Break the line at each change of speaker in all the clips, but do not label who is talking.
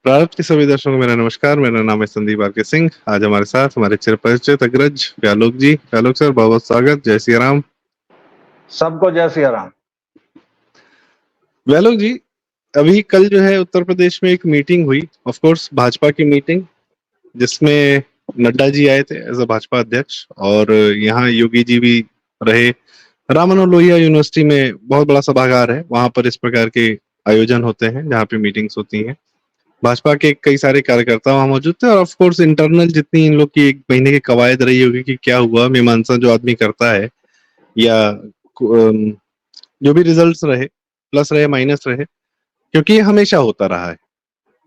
प्रारंभ के सभी दर्शकों को मेरा नमस्कार। मेरा नाम है संदीप आरके सिंह। आज हमारे साथ हमारे चिरपरिचित अग्रज व्यालोक जी। व्यालोक सर, बहुत बहुत स्वागत। जय सिया राम।
सबको जय सिया राम।
व्यालोक जी, अभी कल जो है उत्तर प्रदेश में एक मीटिंग हुई, ऑफ कोर्स भाजपा की मीटिंग, जिसमें नड्डा जी आए थे एज अ भाजपा अध्यक्ष, और यहाँ योगी जी भी रहे। राम मनोहर लोहिया यूनिवर्सिटी में बहुत बड़ा सभागार है, वहां पर इस प्रकार के आयोजन होते हैं जहाँ पे मीटिंग्स होती हैं। भाजपा के कई सारे कार्यकर्ता वहां मौजूद थे, और ऑफ कोर्स इंटरनल जितनी इन लोग की एक महीने की कवायद रही होगी कि क्या हुआ, मीमांसा जो आदमी करता है, या जो भी रिजल्ट्स रहे, प्लस रहे माइनस रहे, क्योंकि ये हमेशा होता रहा है।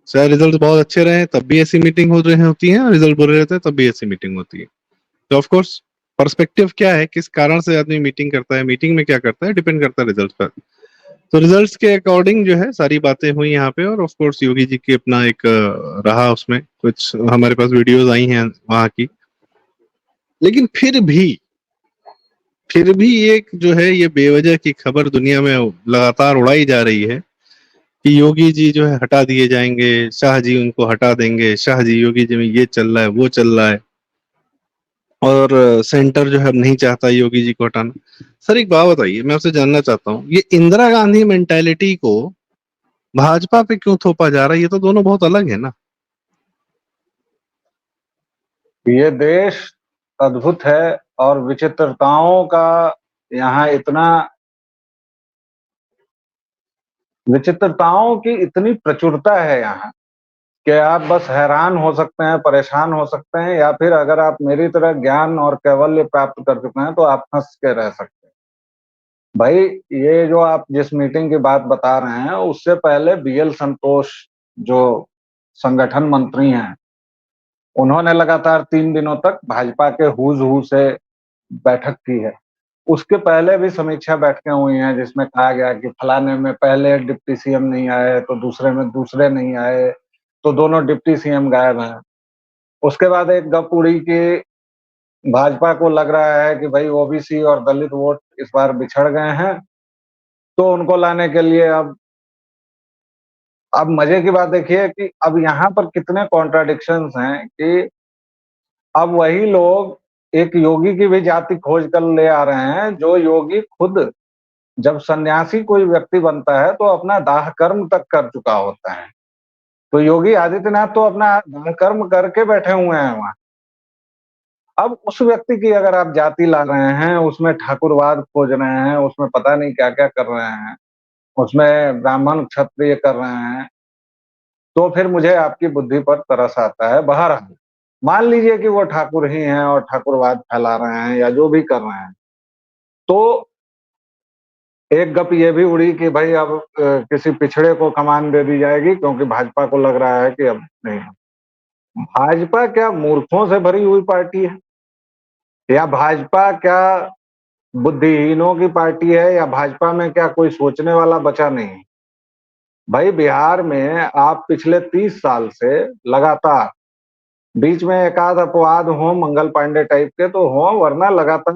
चाहे रिजल्ट बहुत अच्छे रहे तब भी ऐसी मीटिंग हो रही होती है, और रिजल्ट बुरे रहते हैं तब भी ऐसी मीटिंग होती है। तो ऑफ कोर्स पर्सपेक्टिव क्या है, किस कारण से आदमी मीटिंग करता है, मीटिंग में क्या करता है, डिपेंड करता है रिजल्ट पर। तो रिजल्ट्स के अकॉर्डिंग जो है सारी बातें हुई यहाँ पे, और ऑफ कोर्स योगी जी की अपना एक रहा, उसमें कुछ हमारे पास वीडियोस आई हैं वहां की। लेकिन फिर भी एक जो है ये बेवजह की खबर दुनिया में लगातार उड़ाई जा रही है कि योगी जी जो है हटा दिए जाएंगे, शाह जी उनको हटा देंगे, शाह जी योगी जी में ये चल रहा है वो चल रहा है, और सेंटर जो है अब नहीं चाहता योगी जी को हटाना। सर एक बात बताइए, मैं आपसे जानना चाहता हूँ, ये इंदिरा गांधी मेंटालिटी को भाजपा पे क्यों थोपा जा रहा है? ये तो दोनों बहुत अलग है ना।
ये देश अद्भुत है और विचित्रताओं का यहाँ विचित्रताओं की इतनी प्रचुरता है यहाँ कि आप बस हैरान हो सकते हैं, परेशान हो सकते हैं, या फिर अगर आप मेरी तरह ज्ञान और कैवल्य प्राप्त कर चुके हैं तो आप हंस के रह सकते हैं। भाई, ये जो आप जिस मीटिंग की बात बता रहे हैं, उससे पहले बीएल संतोष जो संगठन मंत्री हैं, उन्होंने लगातार 3 दिनों तक भाजपा के हुज हू से बैठक की है। उसके पहले भी समीक्षा बैठकें हुई हैं जिसमें कहा गया कि फलाने में पहले डिप्टी सीएम नहीं आए तो दूसरे में दूसरे नहीं आए, तो दोनों डिप्टी सीएम गायब हैं। उसके बाद एक गप उड़ी कि भाजपा को लग रहा है कि भाई ओबीसी और दलित वोट इस बार बिछड़ गए हैं, तो उनको लाने के लिए अब मजे की बात देखिए कि अब यहाँ पर कितने कॉन्ट्राडिक्शंस हैं कि अब वही लोग एक योगी की भी जाति खोज कर ले आ रहे हैं, जो योगी खुद जब सन्यासी कोई व्यक्ति बनता है तो अपना दाह कर्म तक कर चुका होता है। तो योगी आदित्यनाथ तो अपना दाह कर्म करके बैठे हुए हैं वहां। अब उस व्यक्ति की अगर आप जाति ला रहे हैं, उसमें ठाकुरवाद खोज रहे हैं, उसमें पता नहीं क्या क्या कर रहे हैं, उसमें ब्राह्मण क्षत्रिय कर रहे हैं, तो फिर मुझे आपकी बुद्धि पर तरस आता है। बहरहाल मान लीजिए कि वो ठाकुर ही हैं और ठाकुरवाद फैला रहे हैं या जो भी कर रहे हैं, तो एक गप ये भी उड़ी कि भाई अब किसी पिछड़े को कमान दे दी जाएगी क्योंकि भाजपा को लग रहा है कि अब नहीं। भाजपा क्या मूर्खों से भरी हुई पार्टी है, या भाजपा क्या बुद्धिहीनों की पार्टी है, या भाजपा में क्या कोई सोचने वाला बचा नहीं? भाई, बिहार में आप पिछले 30 साल से लगातार, बीच में एकाध अपवाद हो मंगल पांडे टाइप के तो हो, वरना लगातार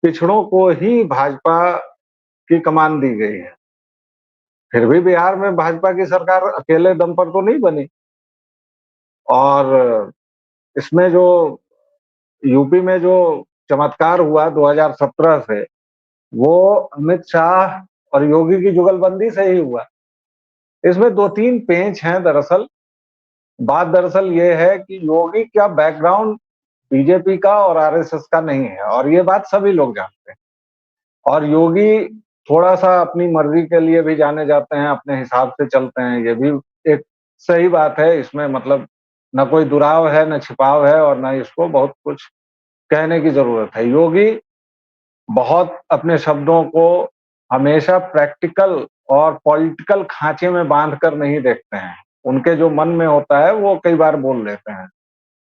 पिछड़ों को ही भाजपा की कमान दी गई है। फिर भी बिहार में भाजपा की सरकार अकेले दम पर तो नहीं बनी। और इसमें जो यूपी में जो चमत्कार हुआ 2017 से, वो अमित शाह और योगी की जुगलबंदी से ही हुआ। इसमें दो तीन पेंच हैं। दरअसल बात दरअसल ये है कि योगी का बैकग्राउंड बीजेपी का और आरएसएस का नहीं है, और ये बात सभी लोग जानते हैं। और योगी थोड़ा सा अपनी मर्जी के लिए भी जाने जाते हैं, अपने हिसाब से चलते हैं, ये भी एक सही बात है। इसमें मतलब न कोई दुराव है, न छिपाव है, और न इसको बहुत कुछ कहने की जरूरत है। योगी बहुत अपने शब्दों को हमेशा प्रैक्टिकल और पॉलिटिकल खांचे में बांध कर नहीं देखते हैं। उनके जो मन में होता है वो कई बार बोल लेते हैं।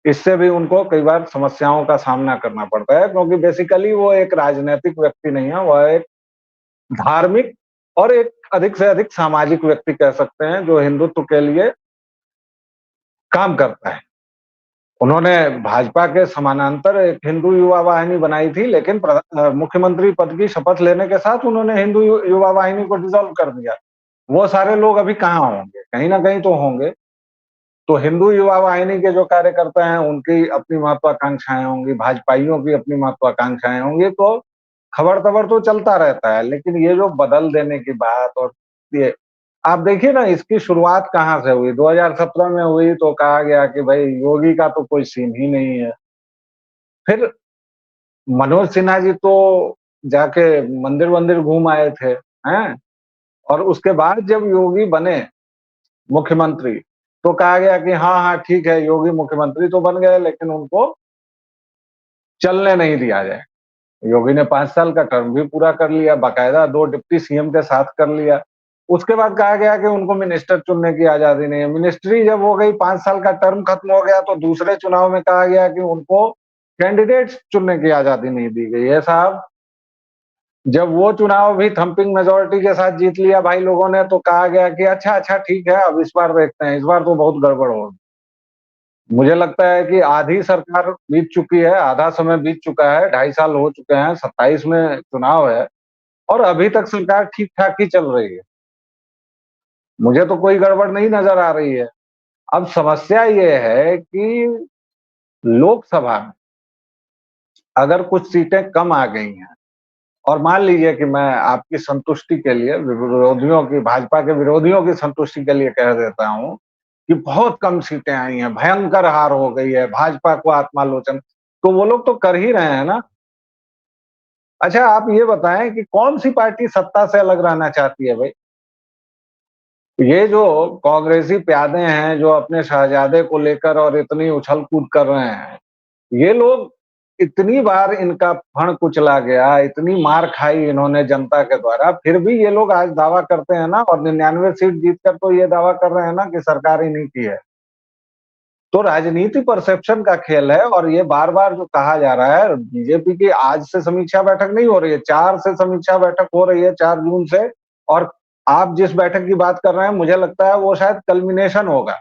इससे भी उनको कई बार समस्याओं का सामना करना पड़ता है, क्योंकि बेसिकली वो एक राजनीतिक व्यक्ति नहीं है, वह एक धार्मिक और एक अधिक से अधिक सामाजिक व्यक्ति कह सकते हैं, जो हिंदुत्व के लिए काम करता है। उन्होंने भाजपा के समानांतर एक हिंदू युवा वाहिनी बनाई थी, लेकिन मुख्यमंत्री पद की शपथ लेने के साथ उन्होंने हिंदू युवा वाहिनी को डिसॉल्व कर दिया। वो सारे लोग अभी कहाँ होंगे? कहीं ना कहीं तो होंगे। तो हिंदू युवा वाहिनी के जो कार्यकर्ता हैं उनकी अपनी महत्वाकांक्षाएं होंगी, भाजपाइयों की अपनी महत्वाकांक्षाएं होंगी, तो खबर तबर तो चलता रहता है। लेकिन ये जो बदल देने की बात, और ये आप देखिए ना, इसकी शुरुआत कहाँ से हुई? 2017 में हुई तो कहा गया कि भाई योगी का तो कोई सीन ही नहीं है। फिर मनोज सिन्हा जी तो जाके मंदिर वंदिर घूम आए थे, हैं? और उसके बाद जब योगी बने मुख्यमंत्री, तो कहा गया कि हाँ हाँ ठीक है, योगी मुख्यमंत्री तो बन गए लेकिन उनको चलने नहीं दिया जाए। योगी ने 5 साल का टर्म भी पूरा कर लिया, बाकायदा 2 डिप्टी सीएम के साथ कर लिया। उसके बाद कहा गया कि उनको मिनिस्टर चुनने की आजादी नहीं है। मिनिस्ट्री जब हो गई, 5 साल का टर्म खत्म हो गया, तो दूसरे चुनाव में कहा गया कि उनको कैंडिडेट्स चुनने की आजादी नहीं दी गई है। साहब, जब वो चुनाव भी थंपिंग मेजोरिटी के साथ जीत लिया भाई लोगों ने, तो कहा गया कि अच्छा अच्छा ठीक है, अब इस बार देखते हैं, इस बार तो बहुत गड़बड़ होगी। मुझे लगता है कि आधी सरकार बीत चुकी है, आधा समय बीत चुका है, 2.5 साल हो चुके हैं, 27 में चुनाव है और अभी तक सरकार ठीक-ठाक ही चल रही है। मुझे तो कोई गड़बड़ नहीं नज़र आ रही है। अब समस्या ये है कि लोकसभा में अगर कुछ सीटें कम आ गई हैं, और मान लीजिए कि मैं आपकी संतुष्टि के लिए, विरोधियों की, भाजपा के विरोधियों की संतुष्टि के लिए कह देता हूँ कि बहुत कम सीटें आई हैं, भयंकर हार हो गई है, भाजपा को आत्मालोचन, तो वो लोग तो कर ही रहे हैं ना। अच्छा, आप ये बताएं कि कौन सी पार्टी सत्ता से अलग रहना चाहती है भाई? ये जो कांग्रेसी प्यादे हैं, जो अपने शहजादे को लेकर और इतनी उछल कूद कर रहे हैं, ये लोग, इतनी बार इनका फण कुचला गया, इतनी मार खाई इन्होंने जनता के द्वारा, फिर भी ये लोग आज दावा करते हैं ना, और 99 सीट जीतकर तो ये दावा कर रहे हैं ना कि सरकार इन्हीं की है। तो राजनीति परसेप्शन का खेल है, और ये बार-बार जो कहा जा रहा है, बीजेपी की आज से समीक्षा बैठक नहीं हो रही है, 4 से समीक्षा बैठक हो रही है, 4 जून से, और आप जिस बैठक की बात कर रहे हैं, मुझे लगता है वो शायद कल्मिनेशन होगा।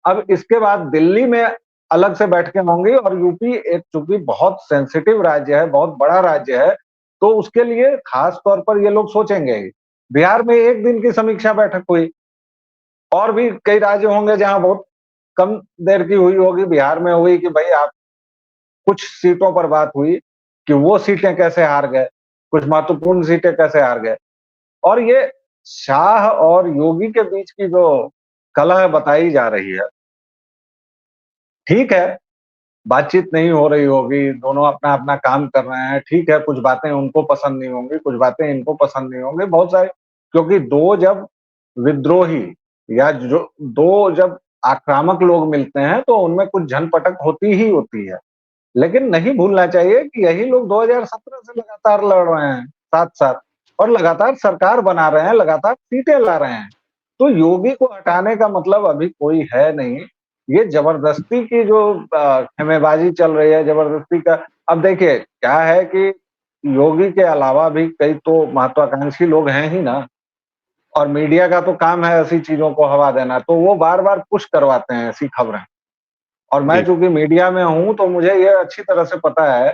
अब इसके बाद दिल्ली में अलग से बैठकें होंगी, और यूपी एक चूँकि बहुत सेंसिटिव राज्य है, बहुत बड़ा राज्य है, तो उसके लिए खास तौर पर ये लोग सोचेंगे ही। बिहार में 1 दिन की समीक्षा बैठक हुई, और भी कई राज्य होंगे जहाँ बहुत कम देर की हुई होगी। बिहार में हुई कि भाई आप, कुछ सीटों पर बात हुई कि वो सीटें कैसे हार गए, कुछ महत्वपूर्ण सीटें कैसे हार गए। और ये शाह और योगी के बीच की जो कलह बताई जा रही है, ठीक है, बातचीत नहीं हो रही होगी, दोनों अपना-अपना काम कर रहे हैं, ठीक है, कुछ बातें उनको पसंद नहीं होंगी, कुछ बातें इनको पसंद नहीं होंगी, बहुत सारे, क्योंकि 2 जब विद्रोही, या जो 2 जब आक्रामक लोग मिलते हैं, तो उनमें कुछ झनपटक होती ही होती है। लेकिन नहीं भूलना चाहिए कि यही लोग 2017 से लगातार लड़ रहे हैं, साथ-साथ, और लगातार सरकार बना रहे हैं, लगातार सीटें ला रहे हैं। तो योगी को हटाने का मतलब अभी कोई है नहीं। ये ज़बरदस्ती की जो खेमेबाज़ी चल रही है, ज़बरदस्ती का, अब देखिए क्या है कि योगी के अलावा भी कई तो महत्वाकांक्षी लोग हैं ही ना, और मीडिया का तो काम है ऐसी चीज़ों को हवा देना, तो वो बार-बार पुश करवाते हैं ऐसी खबरें। और मैं
जी,
चूँकि मीडिया में हूँ, तो मुझे ये अच्छी तरह से पता है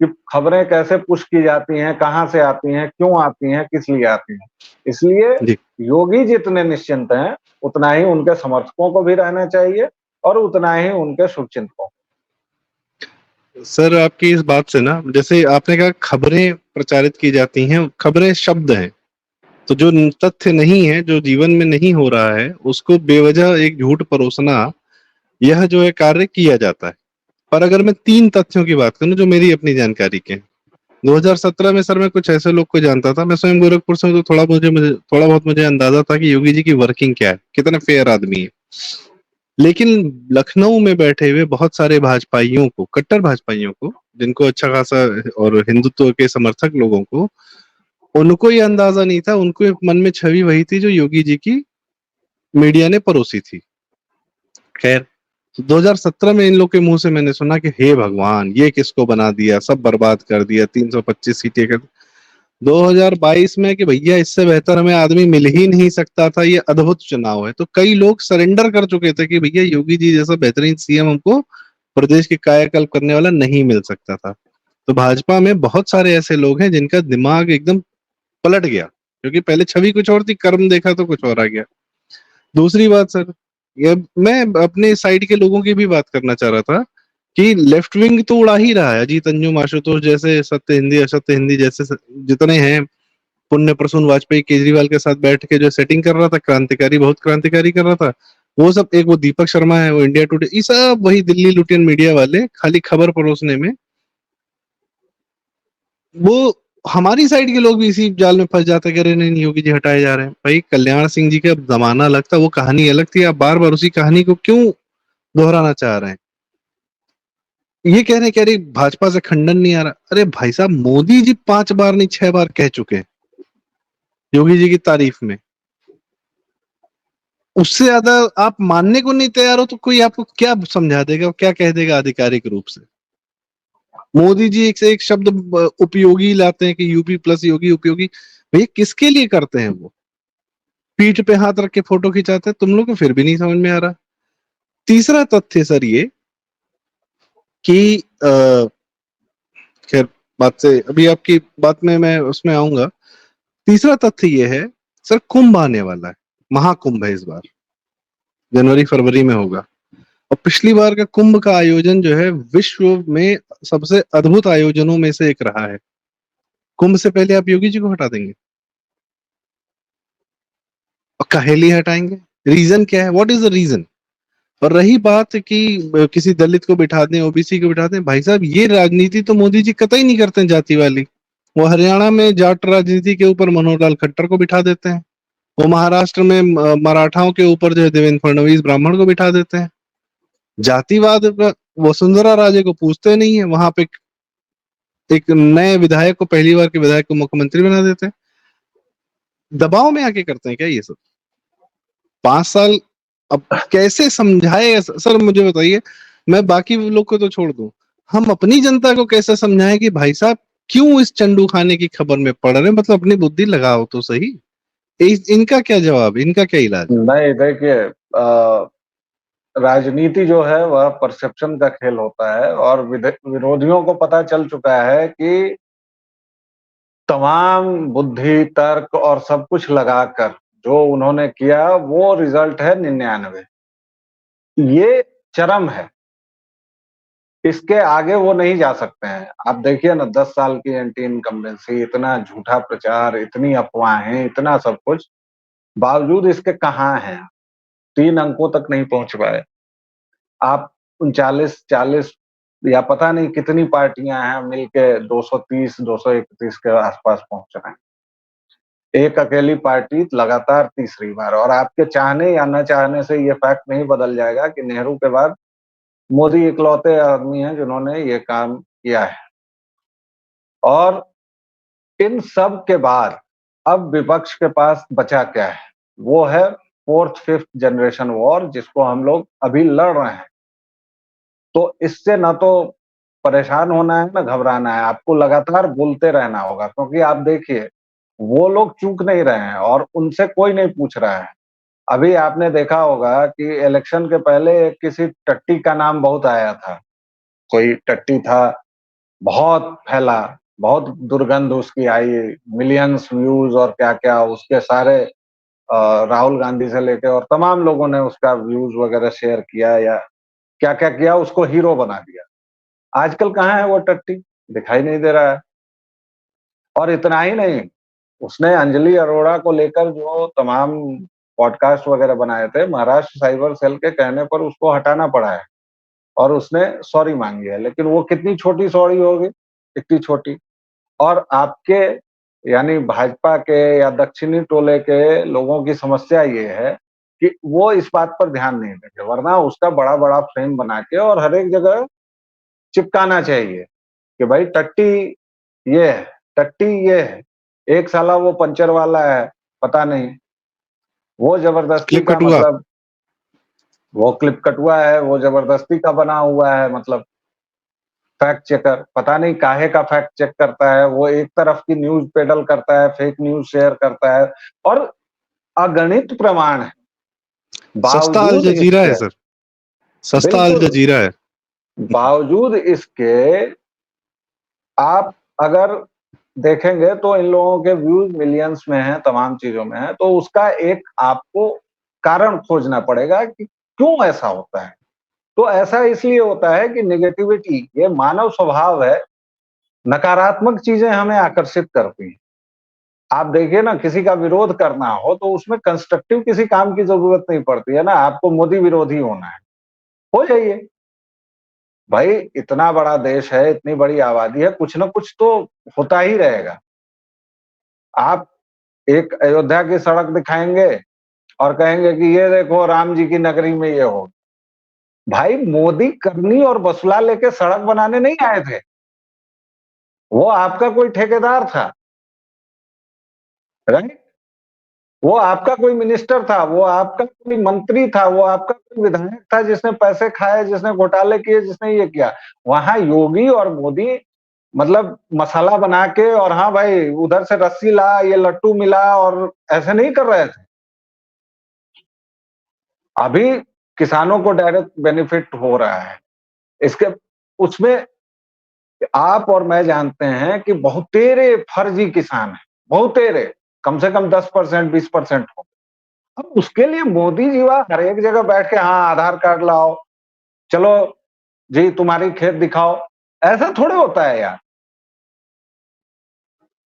कि खबरें कैसे पुश की जाती हैं, कहाँ से आती हैं, क्यों आती हैं, किस लिए आती हैं। इसलिए
जी।
योगी जितने निश्चिंत हैं, उतना ही उनके समर्थकों को भी रहना चाहिए, और उतना ही उनके शुभचिंतकों को।
सर, आपकी इस बात से ना, जैसे आपने कहा खबरें प्रचारित की जाती हैं, खबरें शब्द हैं। तो जो तथ्य नहीं है, जो जीवन में नहीं हो रहा है, उसको बेवजह एक झूठ परोसना, यह जो है कार्य किया जाता है। पर अगर मैं 3 तथ्यों की बात करूँ जो मेरी अपनी जानकारी के हैं। 2017 में सर मैं कुछ ऐसे लोग को जानता था, मैं स्वयं गोरखपुर से हूँ, तो थोड़ा बहुत मुझे अंदाजा था कि योगी जी की वर्किंग क्या है, कितने फेयर आदमी है। लेकिन लखनऊ में बैठे हुए बहुत सारे भाजपाइयों को, कट्टर भाजपाइयों को, जिनको अच्छा खासा, और हिंदुत्व के समर्थक लोगों को, उनको ये अंदाजा नहीं था, उनको एक मन में छवि वही थी जो योगी जी की मीडिया ने परोसी थी। खैर, 2017 में इन लोग के मुंह से मैंने सुना कि हे भगवान, ये किसको बना दिया, सब बर्बाद कर दिया, 325 सीटें कर। 2022 में कि भैया इससे बेहतर हमें आदमी मिल ही नहीं सकता था, ये अद्भुत चुनाव है, तो कई लोग सरेंडर कर चुके थे कि भैया योगी जी जैसा बेहतरीन सीएम हमको प्रदेश के कायाकल्प करने वाला नहीं मिल सकता था। तो भाजपा में बहुत सारे ऐसे लोग हैं जिनका दिमाग एकदम पलट गया, क्योंकि पहले छवि कुछ और थी, कर्म देखा तो कुछ और आ गया। दूसरी बात सर, ये मैं अपने साइड के लोगों की भी बात करना चाह रहा था कि लेफ्ट विंग तो उड़ा ही रहा है। अजीत अंजुम, आशुतोष जैसे, सत्य हिंदी, असत्य हिंदी जैसे जितने हैं, पुण्य प्रसून वाजपेयी केजरीवाल के साथ बैठ के जो सेटिंग कर रहा था, क्रांतिकारी, बहुत क्रांतिकारी कर रहा था, वो सब, एक वो दीपक शर्मा है, वो इंडिया टुडे, ये सब वही दिल्ली लुटियन मीडिया वाले, खाली खबर परोसने में। वो हमारी साइड के लोग भी इसी जाल में फंस जाते हैं कि अरे नहीं, योगी जी हटाए जा रहे हैं। भाई कल्याण सिंह जी का जमाना अलग था, वो कहानी अलग थी, आप बार बार उसी कहानी को क्यों दोहराना चाह रहे हैं? ये कह रहे हैं कि अरे भाजपा से खंडन नहीं आ रहा। अरे भाई साहब, मोदी जी 5 बार नहीं 6 बार कह चुके हैं योगी जी की तारीफ में। उससे ज्यादा आप मानने को नहीं तैयार हो तो कोई आपको क्या समझा देगा, क्या कह देगा आधिकारिक रूप से? मोदी जी एक से एक शब्द उपयोगी लाते हैं कि यूपी प्लस योगी उपयोगी। भैया किसके लिए करते हैं वो? पीठ पे हाथ रख के फोटो खिंचाते हैं। तुम लोग को फिर भी नहीं समझ में आ रहा। तीसरा तथ्य सर ये कि खैर, बात से अभी आपकी बात में मैं उसमें आऊंगा। तीसरा तथ्य ये है सर, कुंभ आने वाला है, महाकुंभ है इस बार, जनवरी फरवरी में होगा। और पिछली बार का कुंभ का आयोजन जो है विश्व में सबसे अद्भुत आयोजनों में से एक रहा है। कुंभ से पहले आप योगी जी को हटा देंगे और कहेली हटाएंगे? रीजन क्या है? What is the reason? और रही बात कि किसी दलित को बिठा दें, ओबीसी को बिठा दें, भाई साहब ये राजनीति तो मोदी जी कतई नहीं करते हैं जाति वाली। वो हरियाणा में जाट राजनीति के ऊपर मनोहर लाल खट्टर को बिठा देते हैं। वो महाराष्ट्र में मराठाओं के ऊपर जो है देवेंद्र फडणवीस ब्राह्मण को बिठा देते हैं। जातिवाद वसुंधरा राजे को पूछते नहीं है। वहां पे एक नए विधायक को, पहली बार के विधायक को मुख्यमंत्री बना देते हैं। दबाव में आके करते हैं क्या ये सब? 5 साल। अब कैसे समझाए सर, मुझे बताइए। मैं बाकी लोग को तो छोड़ दूं, हम अपनी जनता को कैसे समझाएं कि भाई साहब क्यों इस चंडू खाने की खबर में पड़ रहे हैं? मतलब अपनी बुद्धि लगाओ तो सही। इनका क्या जवाब, इनका क्या इलाज?
नहीं देखिए, राजनीति जो है वह परसेप्शन का खेल होता है, और विरोधियों को पता चल चुका है कि तमाम बुद्धि, तर्क और सब कुछ लगाकर जो उन्होंने किया वो रिजल्ट है 99। ये चरम है, इसके आगे वो नहीं जा सकते हैं। आप देखिए ना, 10 साल की एंटी इनकम्बेंसी, इतना झूठा प्रचार, इतनी अफवाहें, इतना सब कुछ, बावजूद इसके कहाँ हैं? 3 अंकों तक नहीं पहुंच पाए। आप 39, 40 या पता नहीं कितनी पार्टियां हैं मिलके 230, 231 के आसपास पहुंच रहे हैं। एक अकेली पार्टी लगातार तीसरी बार, और आपके चाहने या न चाहने से ये फैक्ट नहीं बदल जाएगा कि नेहरू के बाद मोदी इकलौते आदमी हैं जिन्होंने ये काम किया है। और इन सब के बाद अब विपक्ष के पास बचा क्या है? वो है फोर्थ फिफ्थ जनरेशन वॉर, जिसको हम लोग अभी लड़ रहे हैं। तो इससे ना तो परेशान होना है ना घबराना है, आपको लगातार बोलते रहना होगा, क्योंकि आप देखिए वो लोग चूक नहीं रहे हैं और उनसे कोई नहीं पूछ रहा है। अभी आपने देखा होगा कि इलेक्शन के पहले किसी टट्टी का नाम बहुत आया था, कोई टट्टी था, बहुत फैला, बहुत दुर्गंध उसकी आई, मिलियंस व्यूज और क्या-क्या उसके सारे, राहुल गांधी से लेके और तमाम लोगों ने उसका व्यूज वगैरह शेयर किया या क्या-क्या किया, उसको हीरो बना दिया। आजकल कहाँ है वो टट्टी? दिखाई नहीं दे रहा है। और इतना ही नहीं, उसने अंजलि अरोड़ा को लेकर जो तमाम पॉडकास्ट वगैरह बनाए थे, महाराष्ट्र साइबर सेल के कहने पर उसको हटाना पड़ा है और उसने सॉरी मांगी है। लेकिन वो कितनी छोटी सॉरी होगी, इतनी छोटी। और आपके यानी भाजपा के या दक्षिणी टोले के लोगों की समस्या ये है कि वो इस बात पर ध्यान नहीं देते, वरना उसका बड़ा-बड़ा फ्रेम बना के और हर एक जगह चिपकाना चाहिए कि भाई टट्टी ये है, टट्टी ये है, एक साला वो पंचर वाला है, पता नहीं, वो ज़बरदस्ती
क्लिप
का
कटुआ।
मतलब, वो क्लिप कटुआ है, वो ज़बरदस्ती का बना हुआ है, मतलब फैक्ट चेकर, पता नहीं काहे का फैक्ट चेक करता है, वो एक तरफ की न्यूज़ पेडल करता है, फेक न्यूज़ शेयर करता है और अगणित प्रमाण है।
सस्ता अल
बावजूद
जजीरा है
इसके,
सर, सस्ता अल
बिल्कुल,
जजीरा है।
बावजूद इसके आप अगर देखेंगे तो इन लोगों के व्यूज मिलियंस में हैं, तमाम चीज़ों में हैं, तो उसका एक आपको कारण खोजना पड़ेगा कि क्यों ऐसा होता है? तो ऐसा इसलिए होता है कि नेगेटिविटी, ये मानव स्वभाव है, नकारात्मक चीजें हमें आकर्षित करती हैं। आप देखिए ना, किसी का विरोध करना हो तो उसमें कंस्ट्रक्टिव किसी काम की जरूरत नहीं पड़ती है ना, आपको मोदी विरोधी होना है, हो जाइए। भाई इतना बड़ा देश है, इतनी बड़ी आबादी है, कुछ ना कुछ तो होता ही रहेगा। आप एक अयोध्या की सड़क दिखाएंगे और कहेंगे कि ये देखो राम जी की नगरी में ये हो। भाई मोदी करनी और बसुला लेके सड़क बनाने नहीं आए थे, वो आपका कोई ठेकेदार था, राइट? वो आपका कोई मिनिस्टर था, वो आपका कोई मंत्री था, वो आपका कोई विधायक था जिसने पैसे खाए, जिसने घोटाले किए, जिसने ये किया। वहां योगी और मोदी मतलब मसाला बना के, और हाँ भाई उधर से रस्सी ला, ये लट्टू मिला, और ऐसे नहीं कर रहे थे। अभी किसानों को डायरेक्ट बेनिफिट हो रहा है इसके, उसमें आप और मैं जानते हैं कि बहुतेरे फर्जी किसान हैं, बहुतेरे, कम से कम 10% 20% हो। अब उसके लिए मोदी जी वहां हर एक जगह बैठ के, हाँ आधार कार्ड लाओ, चलो जी तुम्हारी खेत दिखाओ, ऐसा थोड़े होता है यार।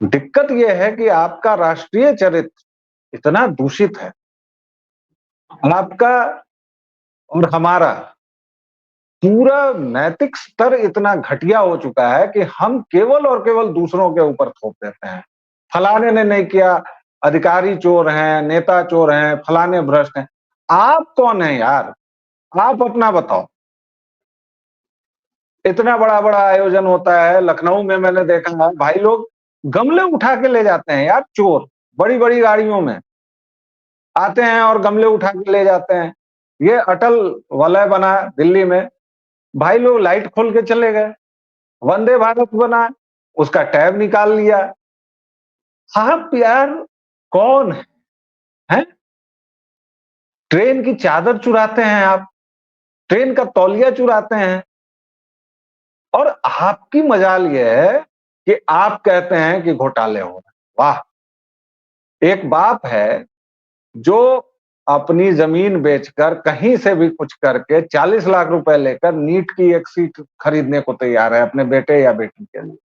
दिक्कत यह है कि आपका राष्ट्रीय चरित्र इतना दूषित है, आपका और हमारा पूरा नैतिक स्तर इतना घटिया हो चुका है कि हम केवल और केवल दूसरों के ऊपर थोप देते हैं। फलाने ने नहीं किया, अधिकारी चोर हैं, नेता चोर हैं, फलाने भ्रष्ट हैं। आप कौन है यार? आप अपना बताओ। इतना बड़ा बड़ा आयोजन होता है, लखनऊ में मैंने देखा है भाई, लोग गमले उठा के ले जाते हैं यार, चोर बड़ी बड़ी गाड़ियों में आते हैं और गमले उठा के ले जाते हैं। ये अटल वलय बना दिल्ली में, भाई लोग लाइट खोल के चले गए। वंदे भारत बना, उसका टैब निकाल लिया। आप यार कौन है? ट्रेन की चादर चुराते हैं आप, ट्रेन का तौलिया चुराते हैं, और आपकी मजाल ये है कि आप कहते हैं कि घोटाले हो रहे। वाह! एक बाप है जो अपनी जमीन बेचकर कहीं से भी कुछ करके 40 लाख रुपए लेकर नीट की एक सीट खरीदने को तैयार है अपने बेटे या बेटी के लिए,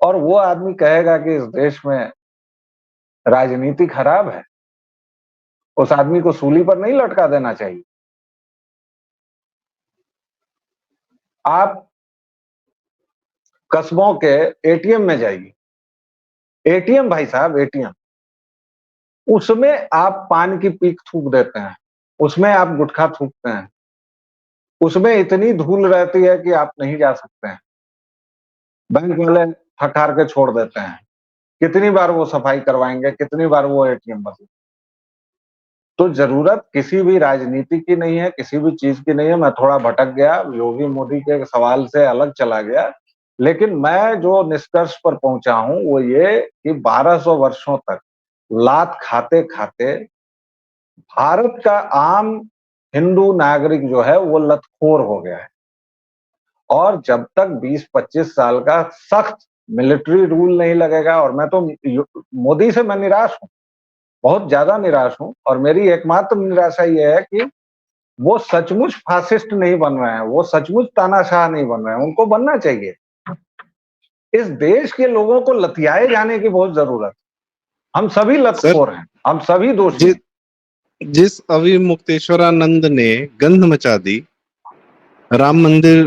और वो आदमी कहेगा कि इस देश में राजनीति खराब है। उस आदमी को सूली पर नहीं लटका देना चाहिए। आप कस्बों के एटीएम में जाइए, एटीएम भाई साहब, एटीएम, उसमें आप पान की पीक थूक देते हैं, उसमें आप गुटखा थूकते हैं, उसमें इतनी धूल रहती है कि आप नहीं जा सकते हैं। बैंक वाले हकार के छोड़ देते हैं। कितनी बार वो सफाई करवाएंगे, कितनी बार वो एटीएम बदले। तो जरूरत किसी भी राजनीति की नहीं है, किसी भी चीज की नहीं है। मैं थोड़ा भटक गया, योगी मोदी के सवाल से अलग चला गया, लेकिन मैं जो निष्कर्ष पर पहुंचा हूं वो ये कि 1200 वर्षों तक लात खाते खाते भारत का आम हिंदू नागरिक जो है वो लतखोर हो गया है। और जब तक 20-25 साल का सख्त मिलिट्री रूल नहीं लगेगा, और मैं तो मोदी से मैं निराश हूं, बहुत ज्यादा निराश हूं, और मेरी एकमात्र निराशा यह है कि वो सचमुच फासिस्ट नहीं बन रहे हैं, वो सचमुच तानाशाह नहीं बन रहे हैं। उनको बनना चाहिए। इस देश के लोगों को लतियाए जाने की बहुत जरूरत है। हम सभी
सर,
लतखोर हैं, हम सभी दोषी
जिस
हैं।
जिस अविमुक्तेश्वरानंद ने गंध मचा दी, राम मंदिर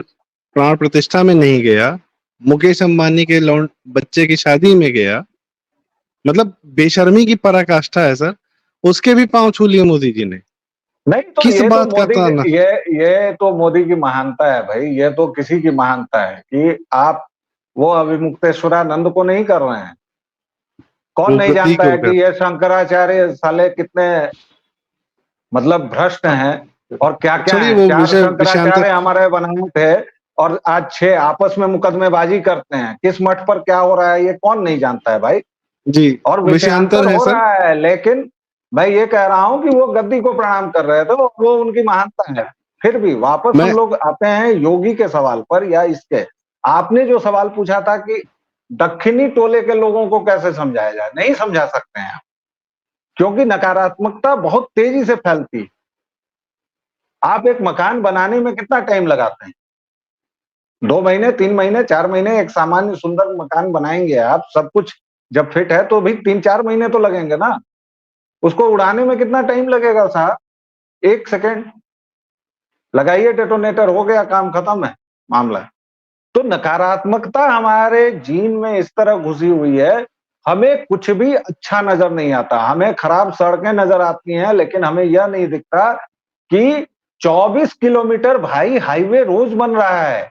प्राण प्रतिष्ठा में नहीं गया, मुकेश अंबानी के बच्चे की शादी में गया, मतलब बेशर्मी की पराकाष्ठा है सर। उसके भी पांव छू लिए मोदी जी ने।
नहीं तो
किस
ये तो
बात का
मोदी
ताना?
की, ये तो मोदी की महानता है भाई, ये तो किसी की महानता है कि आप वो अविमुक्तेश्वरानंद को नहीं कर रहे हैं। कौन
वो
नहीं
गद्दी
जानता
के
है
ऊपर।
कि ये शंकराचार्य साले कितने मतलब भ्रष्ट हैं, और क्या क्या
छोड़िए
है।
वो
4
विषय विषयांतर।
शंकराचार्य हमारे बनाए थे, और आज 6 आपस में मुकदमेबाजी करते हैं। किस मठ पर क्या हो रहा है ये कौन नहीं जानता है भाई।
जी,
और
विषयांतर
विषयांतर
है
हो
सर।
रहा है, लेकिन मैं ये कह रहा हूं कि वो गद्दी को प्रणाम कर रहे थे, वो उनकी महानता है। फिर भी वापस हम
मैं
लोग आते हैं योगी के सवाल पर, या इसके आपने जो सवाल पूछा था कि दक्षिणी टोले के लोगों को कैसे समझाया जाए, नहीं समझा सकते हैं, क्योंकि नकारात्मकता बहुत तेजी से फैलती है। आप एक मकान बनाने में कितना टाइम लगाते हैं? 2 महीने, 3 महीने, 4 महीने एक सामान्य सुंदर मकान बनाएंगे आप, सब कुछ जब फिट है तो भी 3-4 महीने तो लगेंगे ना। उसको उड़ाने में कितना टाइम लगेगा साहब? 1 सेकंड लगाइए डेटोनेटर, हो गया, काम खत्म है मामला। तो नकारात्मकता हमारे जीन में इस तरह घुसी हुई है, हमें कुछ भी अच्छा नजर नहीं आता। हमें खराब सड़कें नजर आती हैं, लेकिन हमें यह नहीं दिखता कि 24 किलोमीटर भाई हाईवे रोज बन रहा है।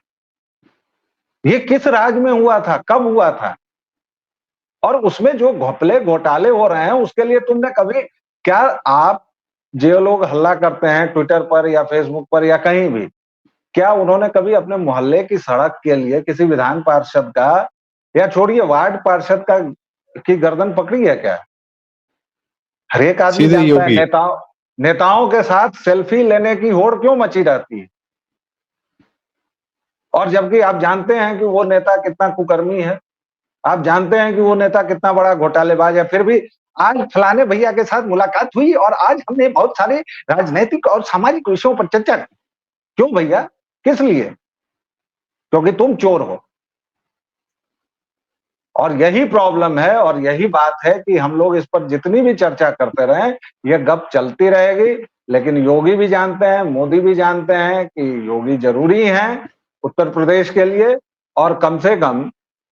ये किस राज्य में हुआ था, कब हुआ था? और उसमें जो घपले घोटाले हो रहे हैं उसके लिए तुमने कभी, क्या आप, जो लोग हल्ला करते हैं ट्विटर पर या फेसबुक पर या कहीं भी, क्या उन्होंने कभी अपने मोहल्ले की सड़क के लिए किसी विधान पार्षद का, या छोड़िए वार्ड पार्षद का, की गर्दन पकड़ी है क्या? हर एक आदमी
सीधे
जानता है
योगी।
नेताओं के साथ सेल्फी लेने की होड़ क्यों मची रहती है, और जबकि आप जानते हैं कि वो नेता कितना कुकर्मी है, आप जानते हैं कि वो नेता कितना बड़ा घोटालेबाज है, फिर भी आज फलाने भैया के साथ मुलाकात हुई और आज हमने बहुत सारे राजनैतिक और सामाजिक विषयों पर चर्चा की। क्यों भैया, किस लिए? क्योंकि तुम चोर हो। और यही प्रॉब्लम है और यही बात है कि हम लोग इस पर जितनी भी चर्चा करते रहें, ये गप चलती रहेगी। लेकिन योगी भी जानते हैं, मोदी भी जानते हैं कि योगी जरूरी है उत्तर प्रदेश के लिए, और कम से कम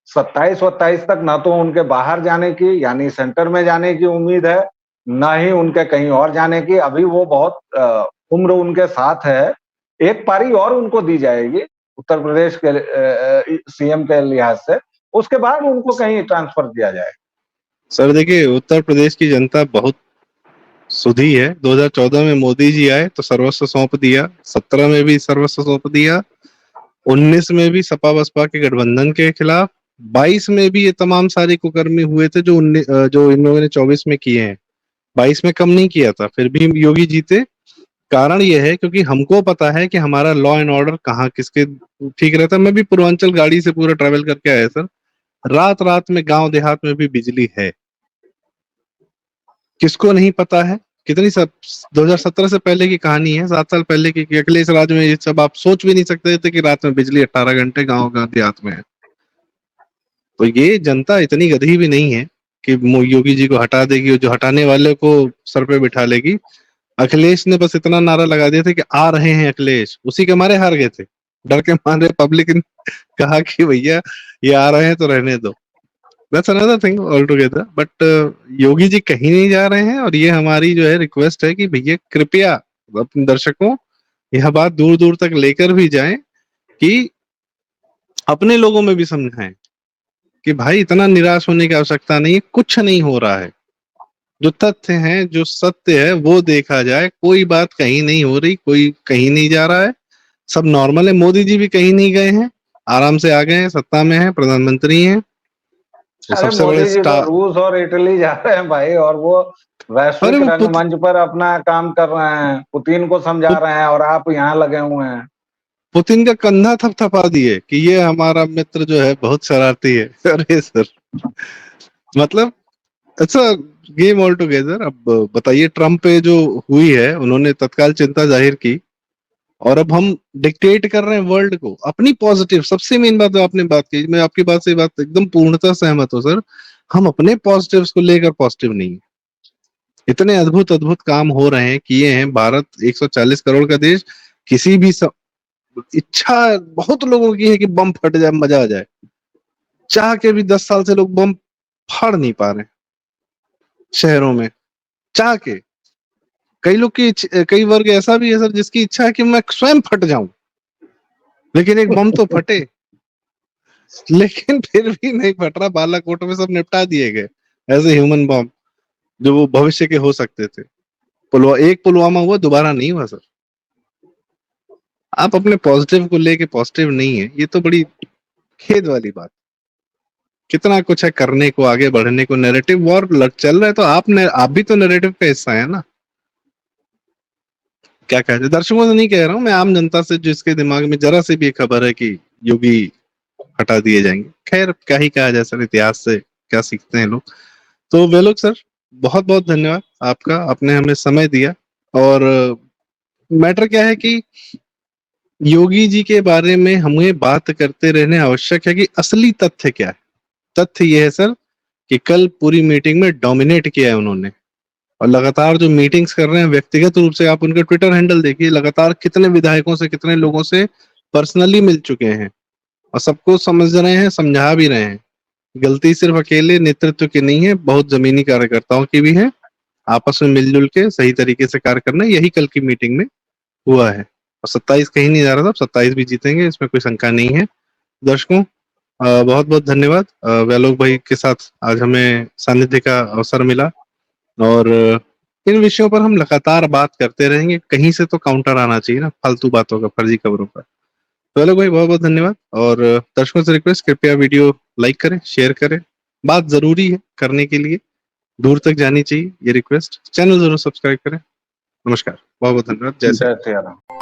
27-28 तक ना तो उनके बाहर जाने की यानी सेंटर में जाने की उम्मीद है, ना ही उनके कहीं और जाने की। अभी वो बहुत उम्र उनके साथ है, एक पारी और उनको दी जाएगी उत्तर प्रदेश के सीएम के लिहाज से, उसके बाद उनको कहीं ट्रांसफर किया जाए।
सर देखिए, उत्तर प्रदेश की जनता बहुत सुधी है। 2014 में मोदी जी आए तो सर्वस्व सौंप दिया, 17 में भी सर्वस्व सौंप दिया, 19 में भी सपा बसपा के गठबंधन के खिलाफ, 22 में भी ये तमाम सारे कुकर्मी हुए थे जो इन लोगों ने 24 में किए हैं। 22 में कम नहीं किया था, फिर भी योगी जीते। कारण यह है क्योंकि हमको पता है कि हमारा लॉ एंड ऑर्डर कहाँ किसके ठीक रहता है। मैं भी पूर्वांचल गाड़ी से पूरा ट्रेवल करके आया सर, रात रात में गांव देहात में भी बिजली है। किसको नहीं पता है? कितनी सब 2017 से पहले की कहानी है, 7 साल पहले की, कि अखिलेश राज में ये सब आप सोच भी नहीं सकते थे कि रात में बिजली 18 घंटे गांव का देहात में है। तो ये जनता इतनी गधी भी नहीं है कि योगी जी को हटा देगी, और जो हटाने वाले को सर पे बिठा लेगी। अखिलेश ने बस इतना नारा लगा दिया था कि आ रहे हैं अखिलेश, उसी के मारे हार गए थे। डर के मारे पब्लिक ने कहा कि भैया ये आ रहे हैं तो रहने दो। That's another thing all together. But Yogi ji कहीं नहीं जा रहे हैं, और ये हमारी जो है रिक्वेस्ट है कि भैया कृपया अपने दर्शकों यह बात दूर दूर तक लेकर भी जाएं कि अपने लोगों में भी समझाएं कि भाई इतना निराश होने की आवश्यकता नहीं है, कुछ नहीं हो रहा है। जो तथ्य हैं, जो सत्य है वो देखा जाए। कोई बात कहीं नहीं हो रही, कोई कहीं नहीं जा रहा है, सब नॉर्मल है। मोदी जी भी कहीं नहीं गए हैं, आराम से आ गए हैं, सत्ता में हैं, प्रधानमंत्री हैं। वो
अरे
सबसे बड़े
मोदी जी तो
स्टार।
रूस और इटली जा रहे हैं भाई, और वो
अरे
वैश्विक
वो
रंगमंच पर अपना काम कर रहे हैं, पुतिन को समझा रहे हैं, और आप यहाँ लगे हुए हैं।
पुतिन का कंधा थपथपा दिए कि ये हमारा मित्र जो है बहुत शरारती है। अरे सर, मतलब अच्छा गेम ऑल टुगेदर। अब बताइए, ट्रम्प पे जो हुई है, उन्होंने तत्काल चिंता जाहिर की, और अब हम डिक्टेट कर रहे हैं वर्ल्ड को अपनी पॉजिटिव। सबसे मेन बात जो आपने बात की, मैं आपकी बात से बात एकदम पूर्णतः सहमत हूँ सर। हम अपने पॉजिटिव्स को लेकर पॉजिटिव नहीं है। इतने अद्भुत अद्भुत काम हो रहे हैं, किए हैं। भारत 140 करोड़ का देश, किसी भी इच्छा बहुत लोगों की है कि बम फट जाए, मजा आ जाए। चाह के भी 10 साल से लोग बम फाड़ नहीं पा रहे शहरों में, चाह के। कई लोग की कई वर्ग ऐसा भी है सर जिसकी इच्छा है कि मैं स्वयं फट जाऊं, लेकिन एक बम तो फटे। लेकिन फिर भी नहीं फट रहा। बालाकोट में सब निपटा दिए गए ऐसे ह्यूमन बम, जो वो भविष्य के हो सकते थे। एक पुलवामा हुआ, दोबारा नहीं हुआ सर। आप अपने पॉजिटिव को लेके पॉजिटिव नहीं है, ये तो बड़ी खेद वाली बात। कितना कुछ है करने को, आगे बढ़ने को। नैरेटिव वॉर चल रहा है, तो आप भी तो नैरेटिव का हिस्सा है ना। क्या कहते हैं, दर्शकों से नहीं कह रहा हूं मैं, आम जनता से, जिसके दिमाग में जरा सी भी खबर है कि योगी हटा दिए जाएंगे। खैर क्या ही कहा जाए सर, इतिहास से क्या सीखते हैं लोग। तो वे लोग सर, बहुत बहुत धन्यवाद आपका, आपने हमें समय दिया। और मैटर क्या है कि योगी जी के बारे में हमें बात करते रहने आवश्यक है कि असली तथ्य क्या है। तथ्य ये है सर कि कल पूरी मीटिंग में डोमिनेट किया है उन्होंने, और लगातार जो मीटिंग्स कर रहे हैं व्यक्तिगत रूप से, आप उनका ट्विटर हैंडल देखिए, लगातार कितने विधायकों से, कितने लोगों से पर्सनली मिल चुके हैं और सबको समझ रहे हैं, समझा भी रहे हैं। गलती सिर्फ अकेले नेतृत्व की नहीं है, बहुत जमीनी कार्यकर्ताओं की भी है। आपस में मिलजुल के सही तरीके से कार्य करना, यही कल की मीटिंग में हुआ है। और 27 कहीं नहीं जा रहा था, 27 भी जीतेंगे, इसमें कोई शंका नहीं है। दर्शकों, बहुत बहुत धन्यवाद। वैलोक भाई के साथ आज हमें सानिध्य का अवसर मिला, और इन विषयों पर हम लगातार बात करते रहेंगे। कहीं से तो काउंटर आना चाहिए ना फालतू बातों का, फर्जी खबरों का। तो वैलोक भाई, बहुत बहुत धन्यवाद। और दर्शकों से रिक्वेस्ट, कृपया वीडियो लाइक करें, शेयर करें। बात जरूरी है करने के लिए, दूर तक जानी चाहिए ये रिक्वेस्ट। चैनल जरूर सब्सक्राइब करें। नमस्कार, बहुत बहुत धन्यवाद। जय श्री राम।
जय श्री राम।